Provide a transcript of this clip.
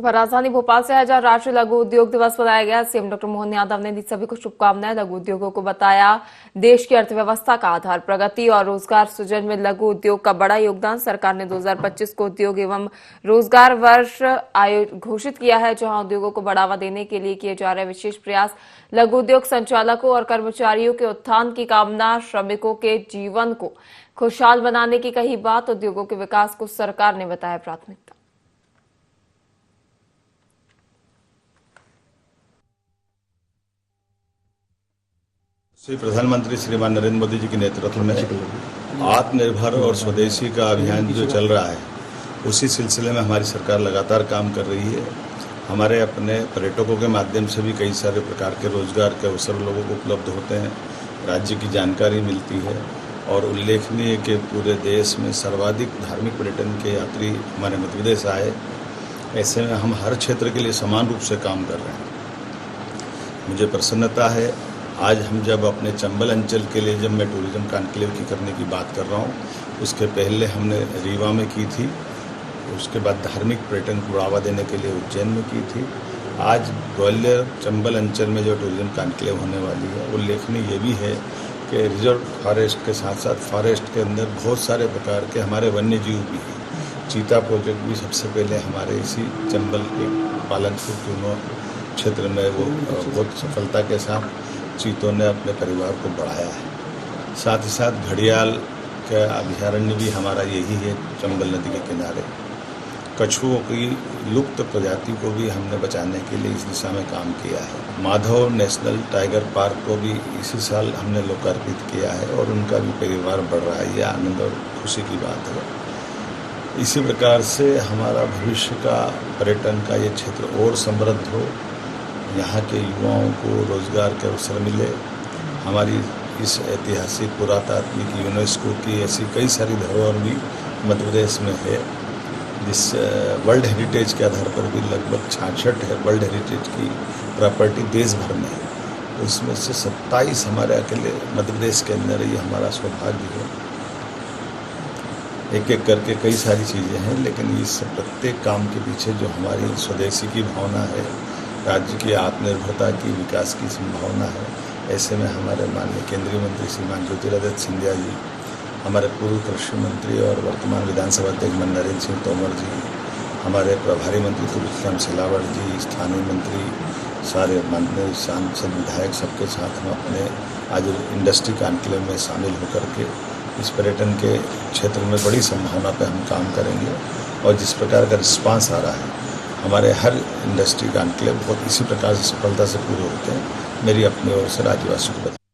राजधानी भोपाल से आज राष्ट्रीय लघु उद्योग दिवस मनाया गया। सीएम डॉक्टर मोहन यादव ने दी सभी को शुभकामनाएं। लघु उद्योगों को बताया देश की अर्थव्यवस्था का आधार। प्रगति और रोजगार सृजन में लघु उद्योग का बड़ा योगदान। सरकार ने 2025 को उद्योग एवं रोजगार वर्ष घोषित किया है, जहां उद्योगों को बढ़ावा देने के लिए किए जा रहे विशेष प्रयास लघु उद्योग संचालकों और कर्मचारियों के उत्थान की कामना, श्रमिकों के जीवन को खुशहाल बनाने की कही बात। उद्योगों के विकास को सरकार ने बताया प्राथमिकता। श्री प्रधानमंत्री श्रीमान नरेंद्र मोदी जी के नेतृत्व में आत्मनिर्भर और स्वदेशी का अभियान जो चल रहा है, उसी सिलसिले में हमारी सरकार लगातार काम कर रही है। हमारे अपने पर्यटकों के माध्यम से भी कई सारे प्रकार के रोजगार के अवसर लोगों को उपलब्ध होते हैं, राज्य की जानकारी मिलती है और उल्लेखनीय कि पूरे देश में सर्वाधिक धार्मिक पर्यटन के यात्री हमारे मध्य प्रदेश आए। ऐसे में हम हर क्षेत्र के लिए समान रूप से काम कर रहे हैं। मुझे प्रसन्नता है आज हम जब अपने चंबल अंचल के लिए जब मैं टूरिज्म कॉन्क्लेव की करने की बात कर रहा हूँ, उसके पहले हमने रीवा में की थी, उसके बाद धार्मिक पर्यटन को बढ़ावा देने के लिए उज्जैन में की थी। आज ग्वालियर चंबल अंचल में जो टूरिज्म कॉन्क्लेव होने वाली है, उल्लेखनीय ये भी है कि रिजर्व फॉरेस्ट के साथ साथ फॉरेस्ट के अंदर बहुत सारे प्रकार के हमारे वन्य जीव भी हैं। चीता प्रोजेक्ट भी सबसे पहले हमारे इसी चंबल के पालनपुर टूनो क्षेत्र में वो बहुत सफलता के साथ चीतों ने अपने परिवार को बढ़ाया है। साथ ही साथ घड़ियाल का अभयारण्य भी हमारा यही है, चंबल नदी के किनारे। कछुओं की लुप्त प्रजाति को भी हमने बचाने के लिए इस दिशा में काम किया है। माधव नेशनल टाइगर पार्क को भी इसी साल हमने लोकार्पित किया है और उनका भी परिवार बढ़ रहा है। यह आनंद और खुशी की बात है। इसी प्रकार से हमारा भविष्य का पर्यटन का ये क्षेत्र और समृद्ध हो, यहाँ के युवाओं को रोजगार के अवसर मिले। हमारी इस ऐतिहासिक पुरातात्विक यूनेस्को की ऐसी कई सारी धरोहर भी मध्य प्रदेश में है, जिस वर्ल्ड हेरिटेज के आधार पर भी लगभग 66 है वर्ल्ड हेरिटेज की प्रॉपर्टी देश भर में है। उसमें से 27 हमारे अकेले मध्य प्रदेश के अंदर ये हमारा सौभाग्य है। एक एक करके कई सारी चीज़ें हैं, लेकिन इस प्रत्येक काम के पीछे जो हमारी स्वदेशी की भावना है, राज्य की आत्मनिर्भरता की विकास की संभावना है। ऐसे में हमारे माननीय केंद्रीय मंत्री श्रीमान ज्योतिरादित्य सिंधिया जी, हमारे पूर्व कृषि मंत्री और वर्तमान विधानसभा अध्यक्ष नरेंद्र सिंह तोमर जी, हमारे प्रभारी मंत्री तुलसीराम सिलावट जी, स्थानीय मंत्री, सारे माननीय सांसद विधायक, सबके साथ हम अपने आज इंडस्ट्री कॉन्क्लेव में शामिल होकर के इस पर्यटन के क्षेत्र में बड़ी संभावना पर हम काम करेंगे। और जिस प्रकार का रिस्पांस आ रहा है, हमारे हर इंडस्ट्री कॉन्क्लेव बहुत इसी प्रकार से सफलता से पूरे होते हैं। मेरी अपनी ओर से राज्यवासियों को